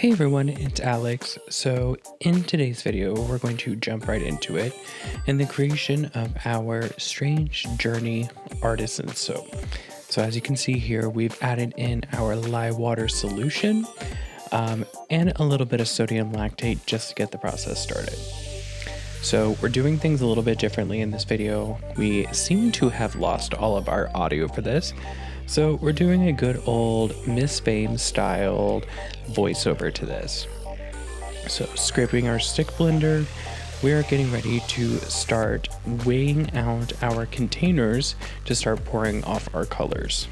Hey everyone, it's Alex. So in today's video, we're going to jump right into it in the creation of our Strange Journey Artisan Soap. So as you can see here, we've added in our lye water solution and a little bit of sodium lactate just to get the process started. So we're doing things a little bit differently in this video. We seem to have lost all of our audio for this. So we're doing a good old Miss Fame styled voiceover to this. So scraping our stick blender, we are getting ready to start weighing out our containers to start pouring off our colors.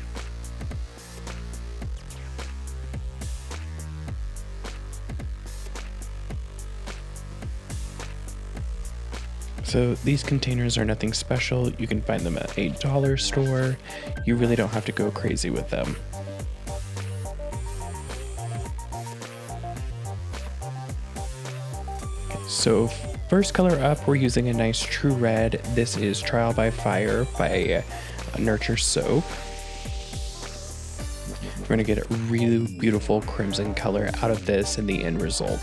So these containers are nothing special. You can find them at a dollar store. You really don't have to go crazy with them. So first color up, we're using a nice true red. This is Trial by Fire by Nurture Soap. We're gonna get a really beautiful crimson color out of this in the end result.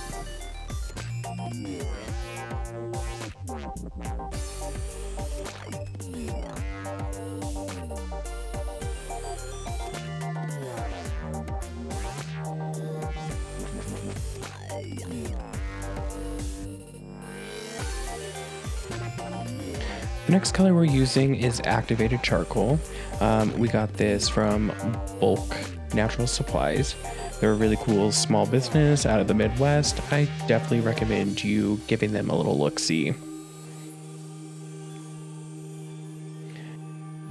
The next color we're using is Activated Charcoal. We got this from Bulk Natural Supplies. They're a really cool small business out of the Midwest. I definitely recommend you giving them a little look-see.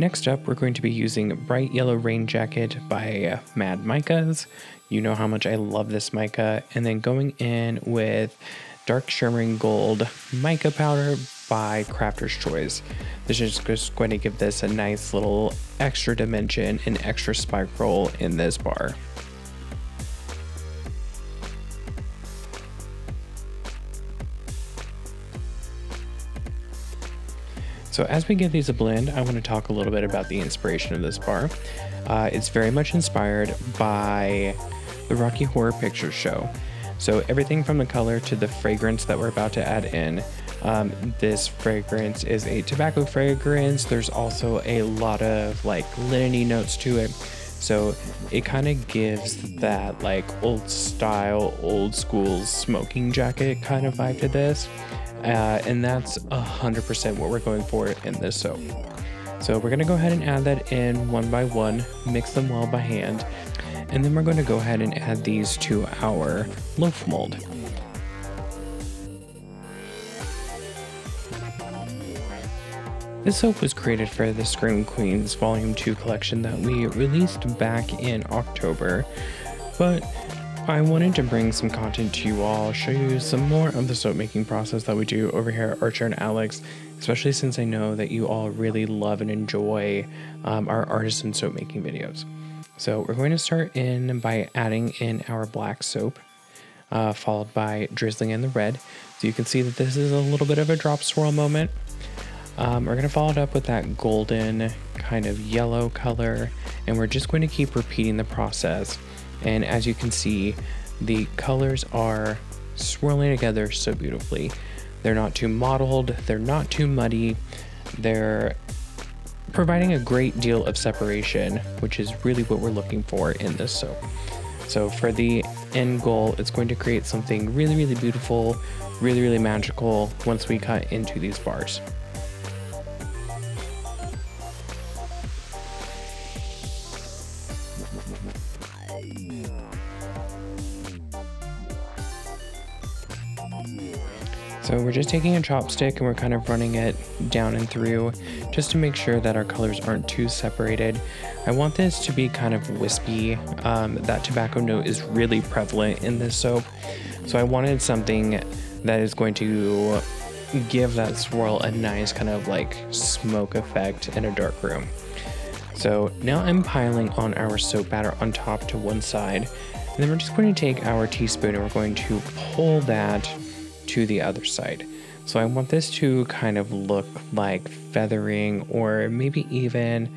Next up, we're going to be using Bright Yellow Rain Jacket by Mad Micas. You know how much I love this mica. And then going in with Dark Shimmering Gold Mica Powder by Crafter's Choice. This is just going to give this a nice little extra dimension and extra spike roll in this bar. So as we give these a blend, I want to talk a little bit about the inspiration of this bar. It's very much inspired by the Rocky Horror Picture Show. So everything from the color to the fragrance that we're about to add in. This fragrance is a tobacco fragrance. There's also a lot of like linen-y notes to it. So it kind of gives that like old style, old school smoking jacket kind of vibe to this. And that's 100% what we're going for in this soap. So we're gonna go ahead and add that in one by one, mix them well by hand. And then we're going to go ahead and add these to our loaf mold. This soap was created for the Scream Queens Volume 2 collection that we released back in October, but I wanted to bring some content to you all, show you some more of the soap making process that we do over here at Archer+Alex, especially since I know that you all really love and enjoy our artisan soap making videos. So we're going to start in by adding in our black soap, followed by drizzling in the red. So you can see that this is a little bit of a drop swirl moment. We're going to follow it up with that golden kind of yellow color, and we're just going to keep repeating the process. And as you can see, the colors are swirling together so beautifully. They're not too mottled, they're not too muddy, they're providing a great deal of separation, which is really what we're looking for in this soap. So for the end goal, it's going to create something really, really beautiful, really, really magical once we cut into these bars. So we're just taking a chopstick and we're kind of running it down and through just to make sure that our colors aren't too separated. I want this to be kind of wispy. That tobacco note is really prevalent in this soap. So I wanted something that is going to give that swirl a nice kind of like smoke effect in a dark room. So now I'm piling on our soap batter on top to one side. And then we're just going to take our teaspoon and we're going to pull that to the other side. So I want this to kind of look like feathering or maybe even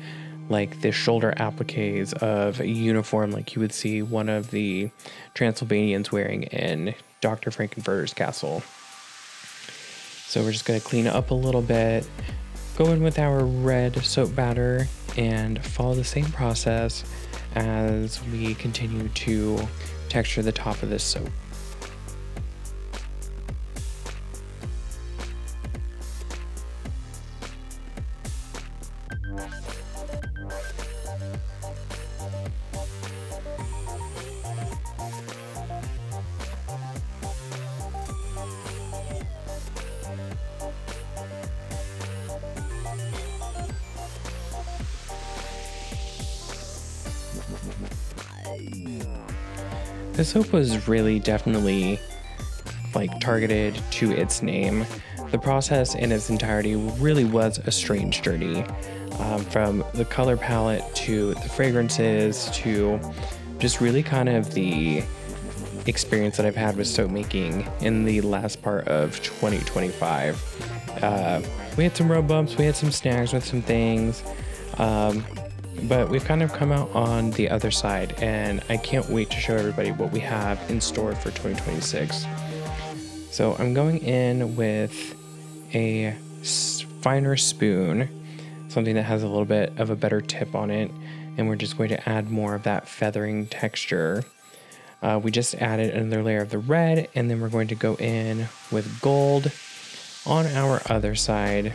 like the shoulder appliques of a uniform like you would see one of the Transylvanians wearing in Dr. Frankenfurter's castle. So we're just going to clean it up a little bit, go in with our red soap batter, and follow the same process as we continue to texture the top of this soap. The soap was really definitely like targeted to its name. The process in its entirety really was a strange journey, from the color palette to the fragrances to just really kind of the experience that I've had with soap making in the last part of 2025. We had some road bumps, we had some snags with some things, but we've kind of come out on the other side, and I can't wait to show everybody what we have in store for 2026. So I'm going in with a finer spoon, something that has a little bit of a better tip on it, and we're just going to add more of that feathering texture. We just added another layer of the red, and then we're going to go in with gold on our other side.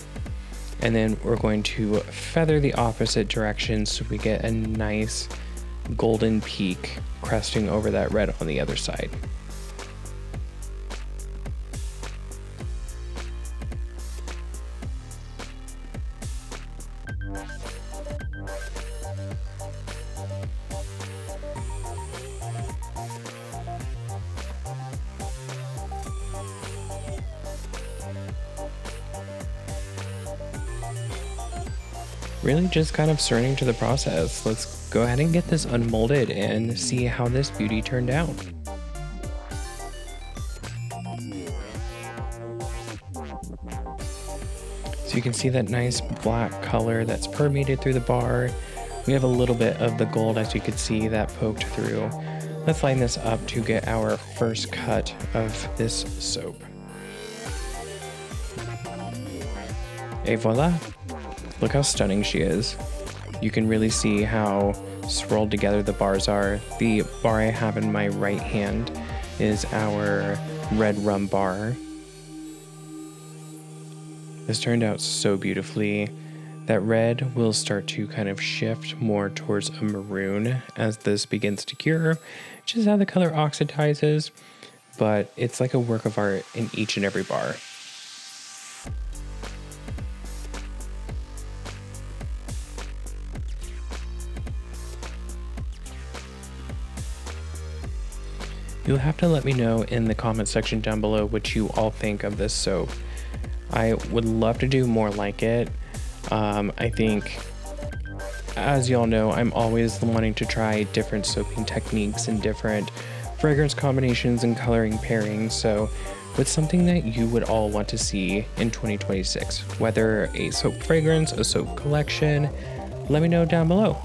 And then we're going to feather the opposite direction so we get a nice golden peak cresting over that red on the other side. Really just kind of surrendering to the process. Let's go ahead and get this unmolded and see how this beauty turned out. So you can see that nice black color that's permeated through the bar. We have a little bit of the gold, as you can see, that poked through. Let's line this up to get our first cut of this soap. Et voila! Look how stunning she is. You can really see how swirled together the bars are. The bar I have in my right hand is our red rum bar. This turned out so beautifully. That red will start to kind of shift more towards a maroon as this begins to cure, which is how the color oxidizes, but it's like a work of art in each and every bar. You'll have to let me know in the comment section down below what you all think of this soap. I would love to do more like it. I think, as y'all know, I'm always wanting to try different soaping techniques and different fragrance combinations and coloring pairings. So what's something that you would all want to see in 2026? Whether a soap fragrance, a soap collection, let me know down below.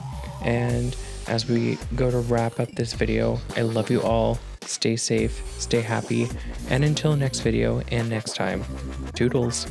And as we go to wrap up this video, I love you all. Stay safe, stay happy, and until next video and next time, toodles.